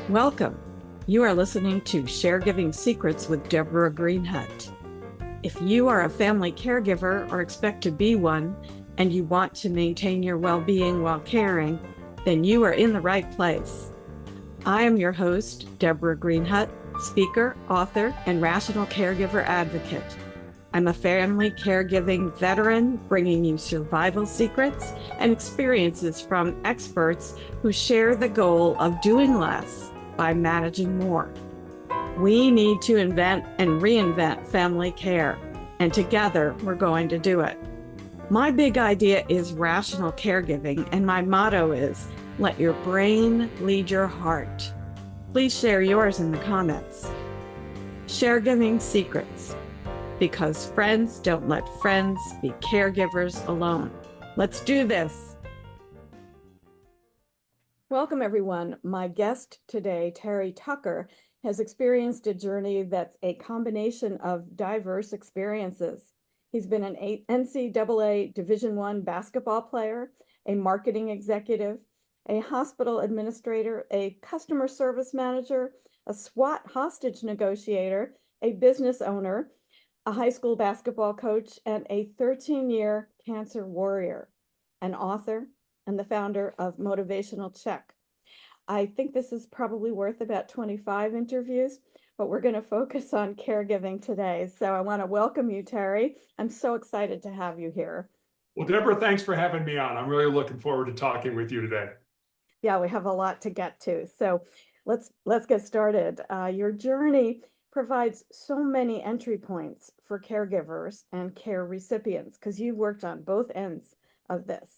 Welcome. You are listening to Caregiving Secrets with Deborah Greenhut. If you are a family caregiver or expect to be one, and you want to maintain your well-being while caring, then you are in the right place. I am your host, Deborah Greenhut, speaker, author, and rational caregiver advocate. I'm a family caregiving veteran, bringing you survival secrets and experiences from experts who share the goal of doing less by managing more. We need to invent and reinvent family care, and together we're going to do it. My big idea is rational caregiving, and my motto is, let your brain lead your heart. Please share yours in the comments. Caregiving Secrets, because friends don't let friends be caregivers alone. Let's do this. Welcome, everyone. My guest today, Terry Tucker, has experienced a journey that's a combination of diverse experiences. He's been an NCAA Division I basketball player, a marketing executive, a hospital administrator, a customer service manager, a SWAT hostage negotiator, a business owner, a high school basketball coach, and a 13-year cancer warrior, an author, and the founder of Motivational Check. I think this is probably worth about 25 interviews, but we're going to focus on caregiving today. So I want to welcome you, Terry. I'm so excited to have you here. Well, Deborah, thanks for having me on. I'm really looking forward to talking with you today. Yeah, we have a lot to get to. So let's get started. Your journey provides so many entry points for caregivers and care recipients because you've worked on both ends of this.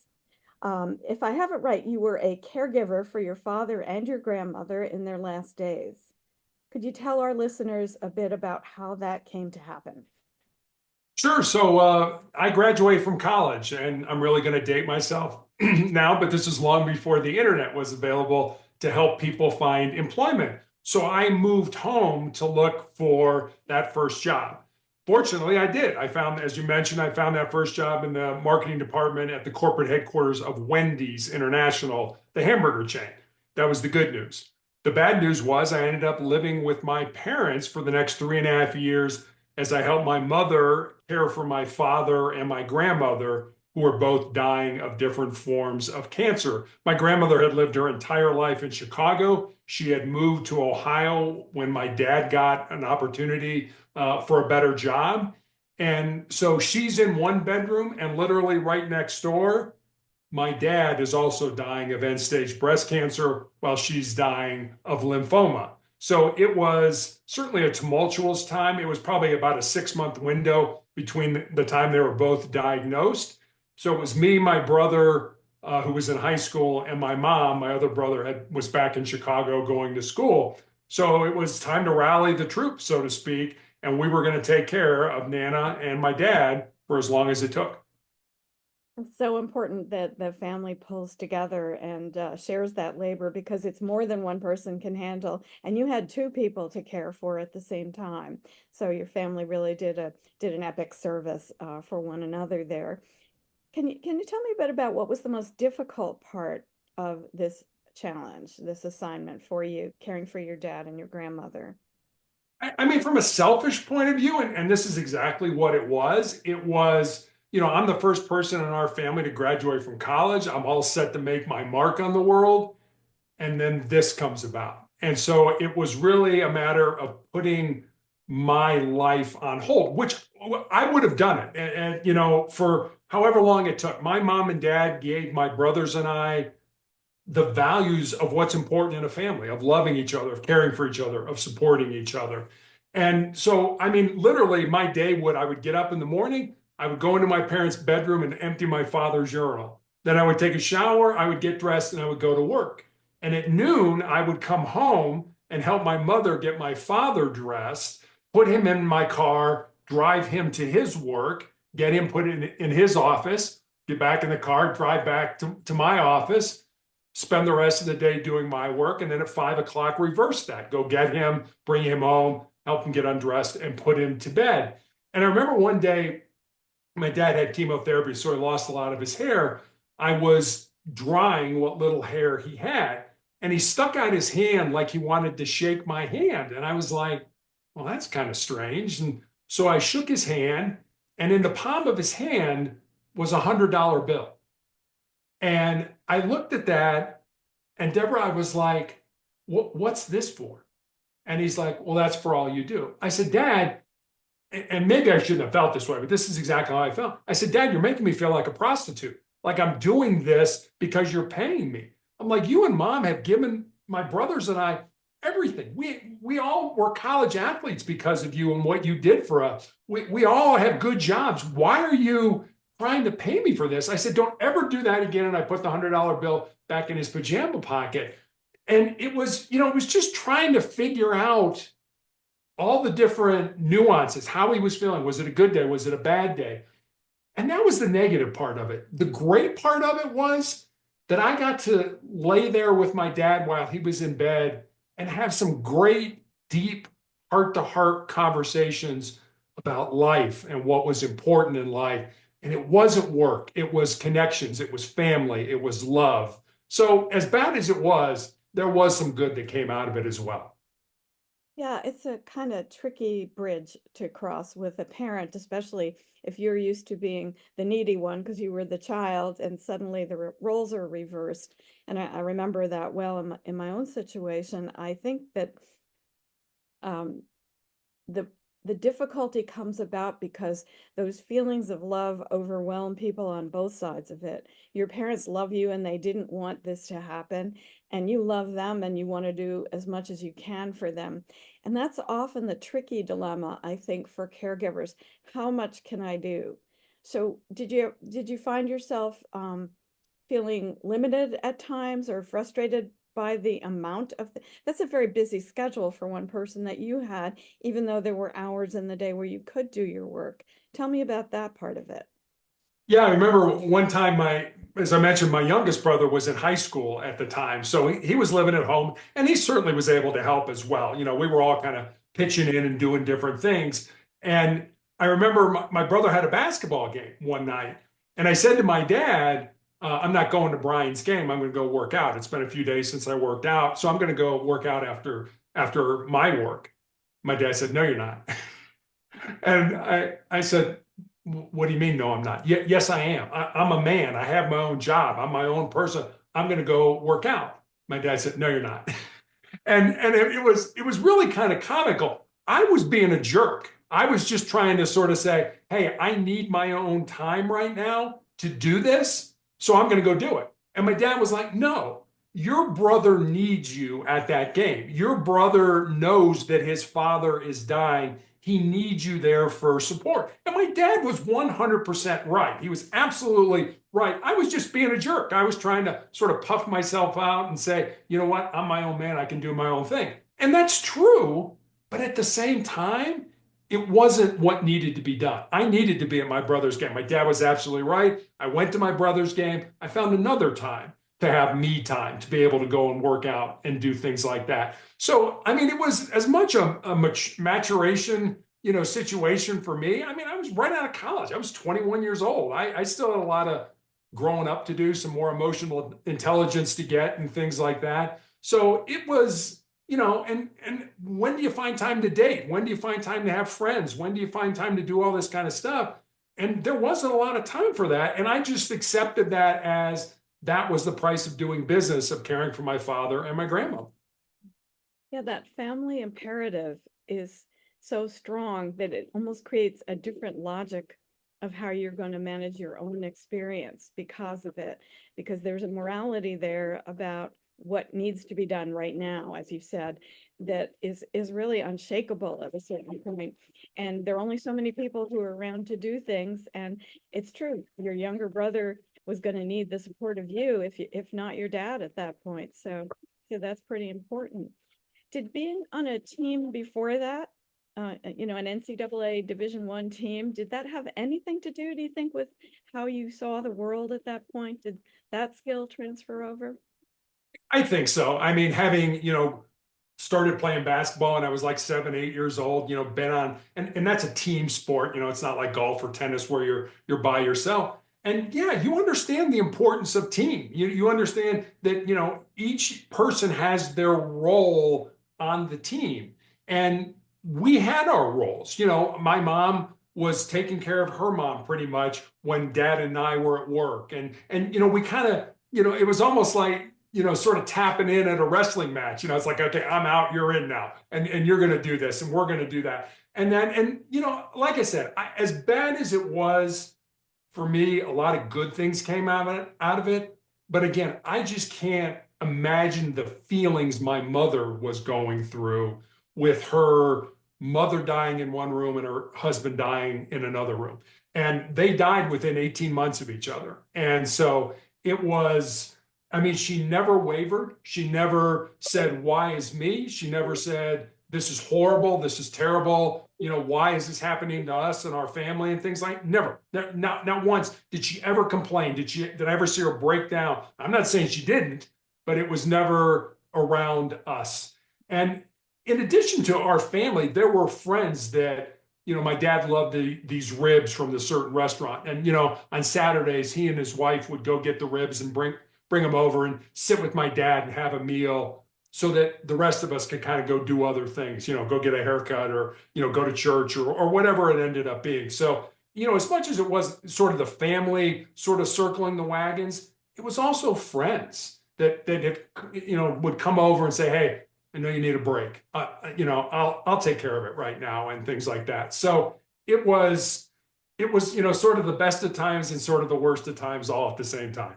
If I have it right, you were a caregiver for your father and your grandmother in their last days. Could you tell our listeners a bit about how that came to happen? Sure. So I graduated from college, and I'm really going to date myself now, but this is long before the internet was available to help people find employment. So I moved home to look for that first job. Fortunately, I did. I found, as you mentioned, I found that first job in the marketing department at the corporate headquarters of Wendy's International, the hamburger chain. That was the good news. The bad news was I ended up living with my parents for the next 3.5 years as I helped my mother care for my father and my grandmother, who were both dying of different forms of cancer. My grandmother had lived her entire life in Chicago. She had moved to Ohio when my dad got an opportunity for a better job. And so she's in one bedroom, and literally right next door, my dad is also dying of end-stage breast cancer while she's dying of lymphoma. So it was certainly a tumultuous time. It was probably about a 6-month window between the time they were both diagnosed. So it was me, my brother, who was in high school, and my mom, my other brother, was back in Chicago going to school. So it was time to rally the troops, so to speak, and we were going to take care of Nana and my dad for as long as it took. It's so important that the family pulls together and shares that labor because it's more than one person can handle. And you had two people to care for at the same time. So your family really did an epic service for one another there. Can you tell me a bit about what was the most difficult part of this challenge, this assignment for you, caring for your dad and your grandmother? I mean, from a selfish point of view, and this is exactly what it was, I'm the first person in our family to graduate from college. I'm all set to make my mark on the world. And then this comes about. And so it was really a matter of putting my life on hold, which I would have done it. And for however long it took, my mom and dad gave my brothers and I the values of what's important in a family, of loving each other, of caring for each other, of supporting each other. And so, I mean, literally, I would get up in the morning, I would go into my parents' bedroom and empty my father's urinal. Then I would take a shower, I would get dressed, and I would go to work. And at noon, I would come home and help my mother get my father dressed, put him in my car, drive him to his work, get him put in his office, get back in the car, drive back to my office, spend the rest of the day doing my work, and then at 5 o'clock, reverse that. Go get him, bring him home, help him get undressed, and put him to bed. And I remember one day, my dad had chemotherapy, so he lost a lot of his hair. I was drying what little hair he had. and he stuck out his hand like he wanted to shake my hand. And I was like, well, that's kind of strange. And so I shook his hand, and in the palm of his hand was $100 bill. And I looked at that, and Deborah, I was like, what's this for? And he's like, well, that's for all you do. I said, Dad, and maybe I shouldn't have felt this way, but this is exactly how I felt. I said, Dad, you're making me feel like a prostitute. Like I'm doing this because you're paying me. I'm like, you and Mom have given my brothers and I everything. We all were college athletes because of you and what you did for us. We all have good jobs. Why are you trying to pay me for this? I said, don't ever do that again. And I put the $100 bill back in his pajama pocket. And it was, it was just trying to figure out all the different nuances, how he was feeling. Was it a good day? Was it a bad day? And that was the negative part of it. The great part of it was that I got to lay there with my dad while he was in bed and have some great, deep, heart-to-heart conversations about life and what was important in life. And it wasn't work. It was connections. It was family. It was love. So as bad as it was, there was some good that came out of it as well. Yeah, it's a kind of tricky bridge to cross with a parent, especially if you're used to being the needy one because you were the child and suddenly the roles are reversed. And I remember that well in my own situation. I think that um, the the difficulty comes about because those feelings of love overwhelm people on both sides of it. Your parents love you and they didn't want this to happen, and you love them and you want to do as much as you can for them. And that's often the tricky dilemma, I think, for caregivers. How much can I do? So did you find yourself feeling limited at times or frustrated by the amount of that's a very busy schedule for one person that you had, even though there were hours in the day where you could do your work. Tell me about that part of it. Yeah, I remember one time as I mentioned, my youngest brother was in high school at the time. So he was living at home and he certainly was able to help as well. We were all kind of pitching in and doing different things. And I remember my brother had a basketball game one night. And I said to my dad, I'm not going to Brian's game. I'm going to go work out. It's been a few days since I worked out. So I'm going to go work out after my work. My dad said, no, you're not. And I said, what do you mean? No, I'm not. Yes, I am. I'm a man. I have my own job. I'm my own person. I'm going to go work out. My dad said, no, you're not. And it was really kind of comical. I was being a jerk. I was just trying to sort of say, hey, I need my own time right now to do this. So I'm going to go do it. And my dad was like, no, your brother needs you at that game. Your brother knows that his father is dying. He needs you there for support. And my dad was 100% right. He was absolutely right. I was just being a jerk. I was trying to sort of puff myself out and say, you know what? I'm my own man. I can do my own thing. And that's true. But at the same time, it wasn't what needed to be done. I needed to be at my brother's game. My dad was absolutely right. I went to my brother's game. I found another time to have me time to be able to go and work out and do things like that. So, I mean, it was as much a maturation, situation for me. I mean, I was right out of college. I was 21 years old. I still had a lot of growing up to do, some more emotional intelligence to get and things like that. So it was, and when do you find time to date? When do you find time to have friends? When do you find time to do all this kind of stuff? And there wasn't a lot of time for that. And I just accepted that as that was the price of doing business, of caring for my father and my grandmother. Yeah, that family imperative is so strong that it almost creates a different logic of how you're going to manage your own experience because of it, because there's a morality there about what needs to be done right now, as you said, that is really unshakable at a certain point. And there are only so many people who are around to do things. And it's true, your younger brother was going to need the support of you, if not your dad at that point. So that's pretty important. Did being on a team before that, an NCAA Division I team, did that have anything to do you think, with how you saw the world at that point? Did that skill transfer over? I think so. I mean, having, started playing basketball and I was like 7, 8 years old, been on, and that's a team sport, it's not like golf or tennis where you're by yourself. And yeah, you understand the importance of team. You understand that, each person has their role on the team. And we had our roles. My mom was taking care of her mom pretty much when dad and I were at work. And we kind of, it was almost like, sort of tapping in at a wrestling match. It's like, okay, I'm out, you're in now. And you're going to do this and we're going to do that. And like I said, as bad as it was for me, a lot of good things came out of it. But again, I just can't imagine the feelings my mother was going through with her mother dying in one room and her husband dying in another room. And they died within 18 months of each other. And so it was, I mean, she never wavered. She never said, why is me? She never said, this is horrible. This is terrible. Why is this happening to us and our family and things like never, not once did she ever complain. Did I ever see her break down? I'm not saying she didn't, but it was never around us. And in addition to our family, there were friends that, my dad loved these ribs from the certain restaurant. And, on Saturdays, he and his wife would go get the ribs and bring them over and sit with my dad and have a meal so that the rest of us could kind of go do other things, go get a haircut or, go to church or whatever it ended up being. So, as much as it was sort of the family sort of circling the wagons, it was also friends that would come over and say, hey, I know you need a break. I'll take care of it right now and things like that. So it was, sort of the best of times and sort of the worst of times all at the same time.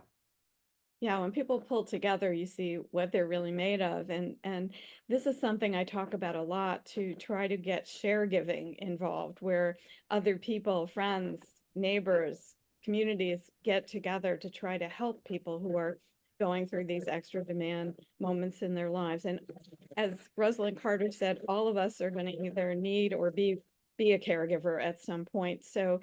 Yeah, when people pull together, you see what they're really made of. And this is something I talk about a lot to try to get share giving involved, where other people, friends, neighbors, communities get together to try to help people who are going through these extra demand moments in their lives. And as Rosalind Carter said, all of us are going to either need or be a caregiver at some point. So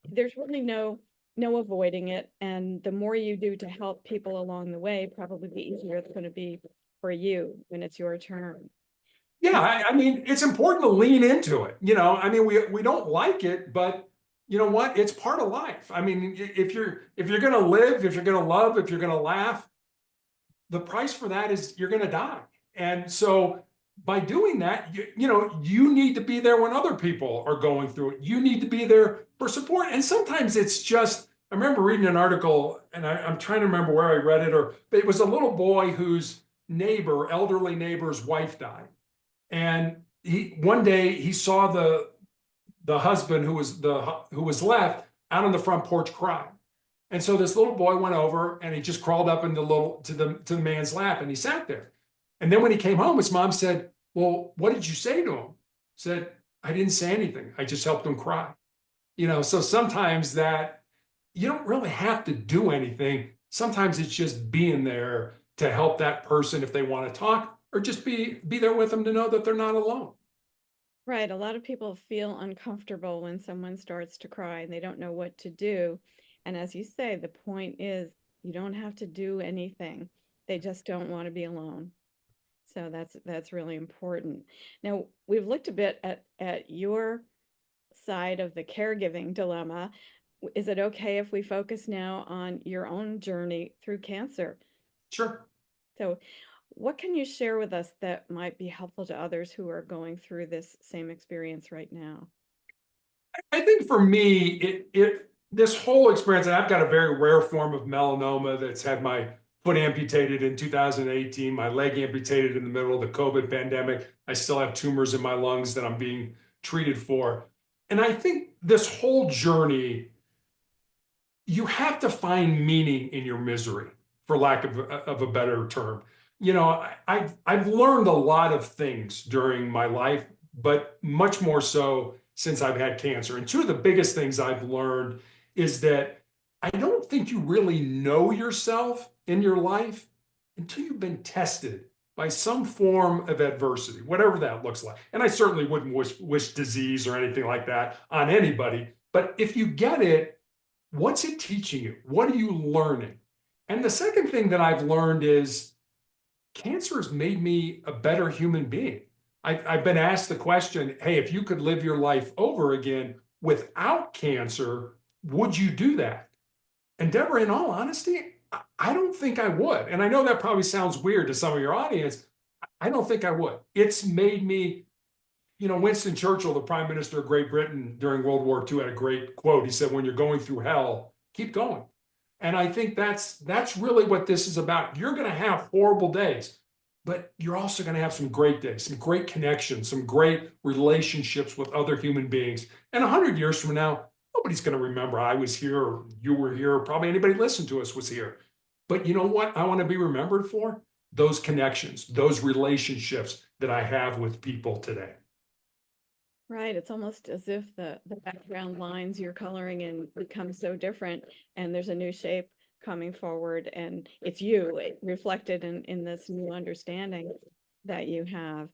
there's really no avoiding it. And the more you do to help people along the way, probably the easier it's going to be for you when it's your turn. Yeah, I mean, it's important to lean into it. I mean, we don't like it, but you know what? It's part of life. I mean, if you're going to live, if you're going to love, if you're going to laugh, the price for that is you're going to die. And so by doing that, you need to be there when other people are going through it. You need to be there for support. And sometimes it's just, I remember reading an article, and I'm trying to remember where I read it, but it was a little boy whose elderly neighbor's wife died. And one day he saw the husband who was left out on the front porch crying. And so this little boy went over and he just crawled up into to the man's lap and he sat there. And then when he came home, his mom said, well, what did you say to him? Said, I didn't say anything. I just helped him cry. So sometimes that you don't really have to do anything. Sometimes it's just being there to help that person if they want to talk, or just be there with them to know that they're not alone. Right. A lot of people feel uncomfortable when someone starts to cry and they don't know what to do. And as you say, the point is you don't have to do anything. They just don't want to be alone. So that's really important. Now, we've looked a bit at your side of the caregiving dilemma. Is it okay if we focus now on your own journey through cancer? Sure. So what can you share with us that might be helpful to others who are going through this same experience right now? I think for me, this whole experience, and I've got a very rare form of melanoma that's had my foot amputated in 2018, my leg amputated in the middle of the COVID pandemic. I still have tumors in my lungs that I'm being treated for. And I think this whole journey, you have to find meaning in your misery, for lack of a better term. I've learned a lot of things during my life, but much more so since I've had cancer. And two of the biggest things I've learned is that I don't think you really know yourself in your life until you've been tested by some form of adversity, whatever that looks like. And I certainly wouldn't wish disease or anything like that on anybody. But if you get it, what's it teaching you? What are you learning? And the second thing that I've learned is cancer has made me a better human being. I've been asked the question, hey, if you could live your life over again without cancer, would you do that? And Deborah, in all honesty, I don't think I would. And I know that probably sounds weird to some of your audience. I don't think I would. It's made me, Winston Churchill, the Prime Minister of Great Britain during World War II, had a great quote. He said, "When you're going through hell, keep going." And I think that's really what this is about. You're going to have horrible days, but you're also going to have some great days, some great connections, some great relationships with other human beings. And 100 years from now, nobody's going to remember I was here or you were here, or probably anybody listening to us was here. But you know what I want to be remembered for? Those connections, those relationships that I have with people today. Right. It's almost as if the background lines you're coloring in become so different, and there's a new shape coming forward, and it's you reflected in this new understanding that you have.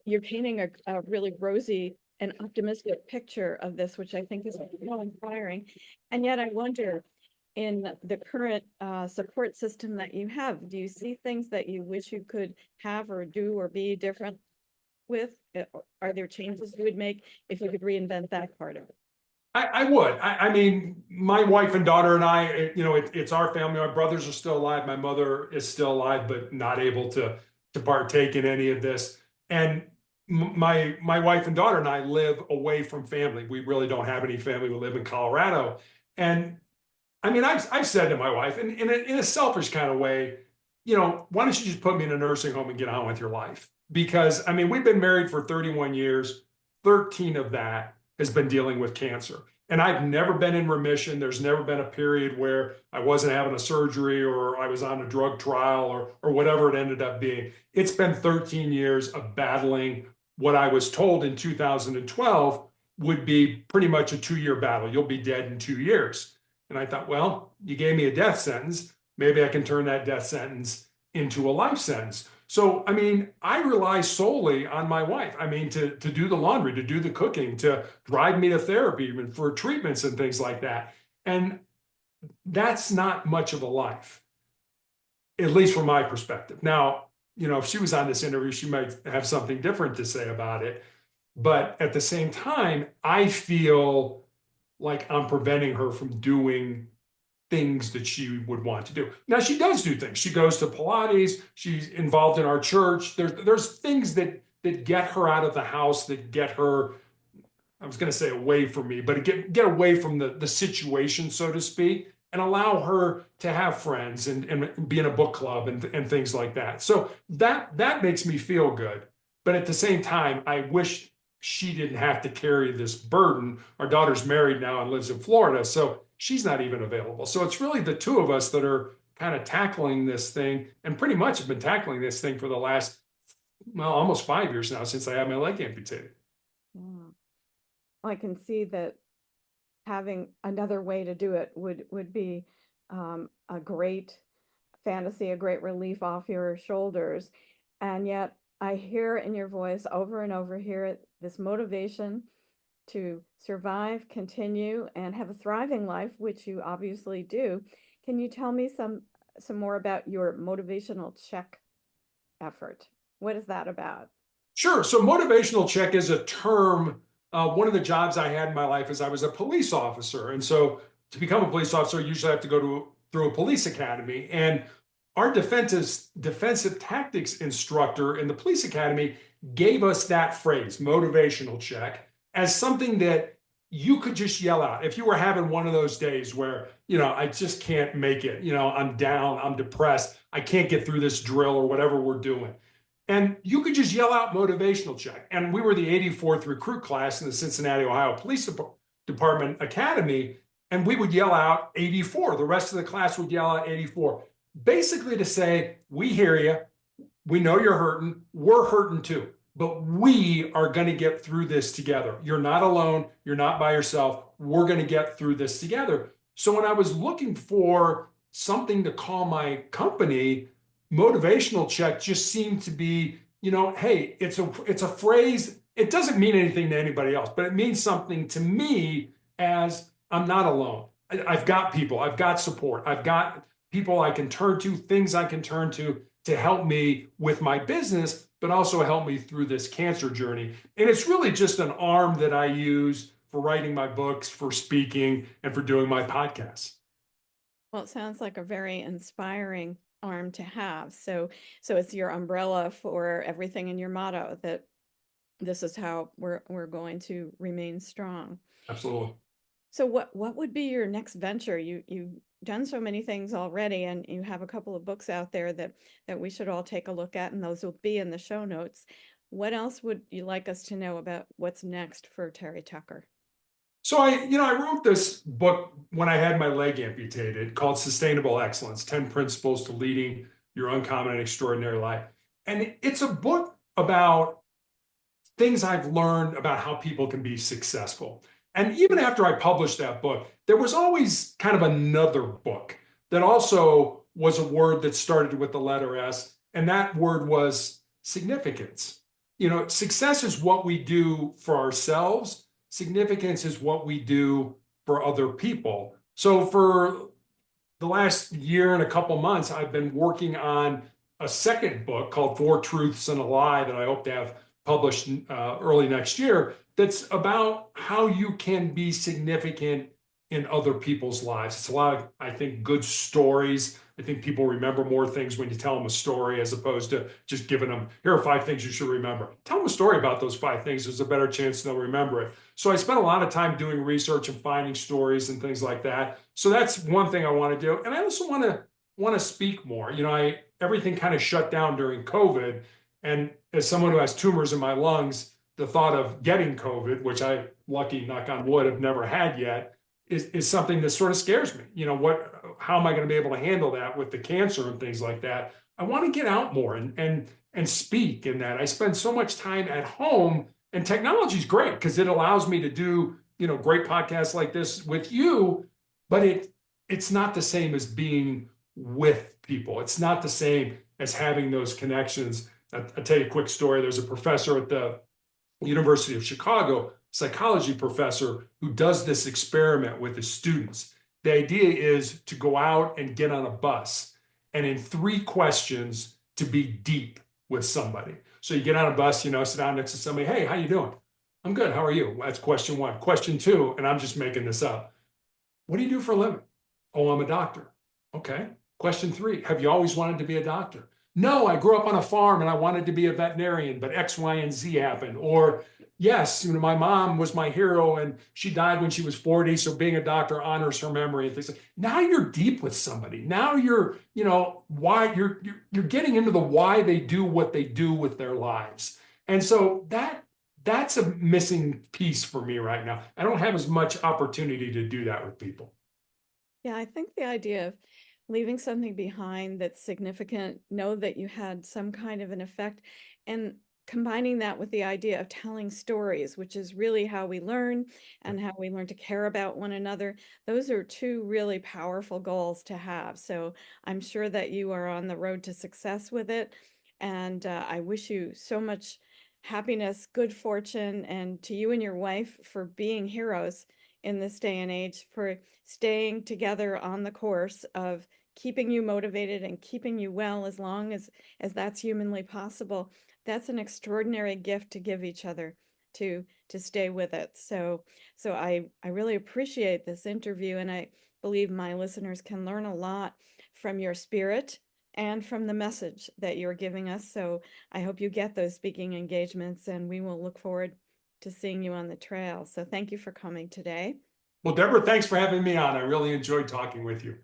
You're painting a really rosy and optimistic picture of this, which I think is so inspiring. And yet I wonder, in the current support system that you have, do you see things that you wish you could have or do or be different with? Are there changes you would make if you could reinvent that part of it? I would. I mean, my wife and daughter and I, it's our family. My brothers are still alive. My mother is still alive, but not able to partake in any of this. And my wife and daughter and I live away from family. We really don't have any family. We live in Colorado. And I mean, I've said to my wife, in a selfish kind of way, why don't you just put me in a nursing home and get on with your life? Because I mean, we've been married for 31 years. 13 of that has been dealing with cancer. And I've never been in remission. There's never been a period where I wasn't having a surgery or I was on a drug trial or whatever it ended up being. It's been 13 years of battling what I was told in 2012 would be pretty much a 2-year battle. You'll be dead in 2 years. And I thought, well, you gave me a death sentence. Maybe I can turn that death sentence into a life sentence. So, I mean, I rely solely on my wife. I mean, to do the laundry, to do the cooking, to drive me to therapy, even for treatments and things like that. And that's not much of a life, at least from my perspective. Now, if she was on this interview, she might have something different to say about it. But at the same time, I feel like I'm preventing her from doing things that she would want to do. Now she does do things. She goes to Pilates. She's involved in our church. There's things that get her out of the house, that get her, I was going to say away from me, but get away from the situation, so to speak, and allow her to have friends and be in a book club and things like that. So that makes me feel good. But at the same time, I wish she didn't have to carry this burden. Our daughter's married now and lives in Florida, so she's not even available. So it's really the two of us that are kind of tackling this thing, and pretty much have been tackling this thing for the last, well, almost 5 years now since I had my leg amputated. Yeah. I can see that having another way to do it would be a great fantasy, a great relief off your shoulders. And yet I hear in your voice over and over here this motivation to survive, continue, and have a thriving life, which you obviously do. Can you tell me some more about your motivational check effort? What is that about? Sure. So motivational check is a term. One of the jobs I had in my life is I was a police officer. And so to become a police officer, you usually have to go through a police academy. And our defensive tactics instructor in the police academy gave us that phrase, motivational check, as something that you could just yell out. If you were having one of those days where, I just can't make it, I'm down, I'm depressed, I can't get through this drill or whatever we're doing. And you could just yell out motivational check. And we were the 84th recruit class in the Cincinnati, Ohio Police Department Academy. And we would yell out 84. The rest of the class would yell out 84. Basically to say, we hear you. We know you're hurting. We're hurting too. But we are going to get through this together. You're not alone. You're not by yourself. We're going to get through this together. So when I was looking for something to call my company, motivational check just seemed to be, hey, it's a phrase. It doesn't mean anything to anybody else, but it means something to me as I'm not alone. I've got people, I've got support, I've got people I can turn to, things I can turn to help me with my business, but also help me through this cancer journey. And it's really just an arm that I use for writing my books, for speaking, and for doing my podcasts. Well, it sounds like a very inspiring arm to have. So it's your umbrella for everything and your motto that this is how we're going to remain strong. Absolutely. So what would be your next venture? You've done so many things already, and you have a couple of books out there that we should all take a look at, and those will be in the show notes. What else would you like us to know about what's next for Terry Tucker? So I wrote this book when I had my leg amputated called Sustainable Excellence, 10 Principles to Leading Your Uncommon and Extraordinary Life. And it's a book about things I've learned about how people can be successful. And even after I published that book, there was always kind of another book that also was a word that started with the letter S, and that word was significance. Success is what we do for ourselves. Significance is what we do for other people. So for the last year and a couple months, I've been working on a second book called 4 Truths and a Lie that I hope to have published early next year. That's about how you can be significant in other people's lives. It's a lot of, I think, good stories. I think people remember more things when you tell them a story as opposed to just giving them, here are 5 things you should remember. Tell them a story about those 5 things. There's a better chance they'll remember it. So I spent a lot of time doing research and finding stories and things like that. So that's one thing I want to do. And I also want to speak more. Everything kind of shut down during COVID. And as someone who has tumors in my lungs, the thought of getting COVID, which I, lucky, knock on wood, have never had yet, is something that sort of scares me. How am I going to be able to handle that with the cancer and things like that? I want to get out more and speak in that. I spend so much time at home, and technology is great because it allows me to do, great podcasts like this with you, but it's not the same as being with people. It's not the same as having those connections. I'll tell you a quick story. There's a professor at the University of Chicago, psychology professor, who does this experiment with his students. The idea is to go out and get on a bus and in 3 questions to be deep with somebody. So you get on a bus, sit down next to somebody. Hey, how you doing? I'm good. How are you? That's question 1. Question 2, and I'm just making this up. What do you do for a living? Oh, I'm a doctor. Okay. Question 3, have you always wanted to be a doctor? No, I grew up on a farm and I wanted to be a veterinarian, but X, Y, and Z happened. Or yes, my mom was my hero and she died when she was 40. So being a doctor honors her memory and things like that. Now you're deep with somebody. Now you're getting into the why they do what they do with their lives. And so that's a missing piece for me right now. I don't have as much opportunity to do that with people. Yeah, I think the idea of leaving something behind that's significant, know that you had some kind of an effect, and combining that with the idea of telling stories, which is really how we learn and how we learn to care about one another. Those are 2 really powerful goals to have. So I'm sure that you are on the road to success with it. And I wish you so much happiness, good fortune, and to you and your wife for being heroes in this day and age, for staying together on the course of keeping you motivated and keeping you well as long as that's humanly possible. That's an extraordinary gift to give each other, to stay with it. So I really appreciate this interview, and I believe my listeners can learn a lot from your spirit and from the message that you're giving us. So I hope you get those speaking engagements, and we will look forward to seeing you on the trail. So thank you for coming today. Well, Deborah, thanks for having me on. I really enjoyed talking with you.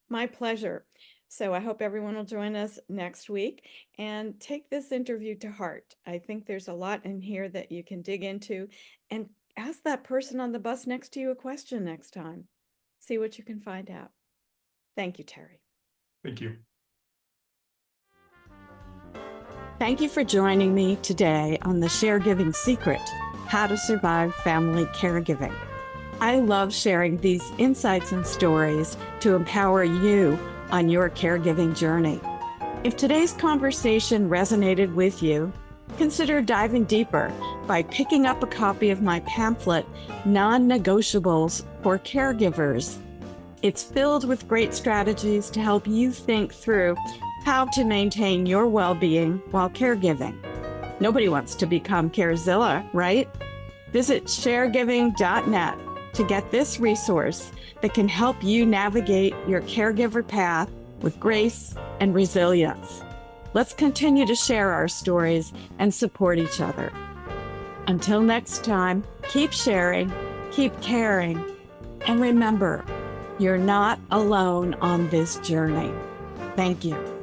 My pleasure. So I hope everyone will join us next week and take this interview to heart. I think there's a lot in here that you can dig into, and ask that person on the bus next to you a question next time. See what you can find out. Thank you, Terry. Thank you. Thank you for joining me today on the Caregiving Secret, How to Survive Family Caregiving. I love sharing these insights and stories to empower you on your caregiving journey. If today's conversation resonated with you, consider diving deeper by picking up a copy of my pamphlet, Non-Negotiables for Caregivers. It's filled with great strategies to help you think through how to maintain your well-being while caregiving. Nobody wants to become Carezilla, right? Visit sharegiving.net to get this resource that can help you navigate your caregiver path with grace and resilience. Let's continue to share our stories and support each other. Until next time, keep sharing, keep caring, and remember, you're not alone on this journey. Thank you.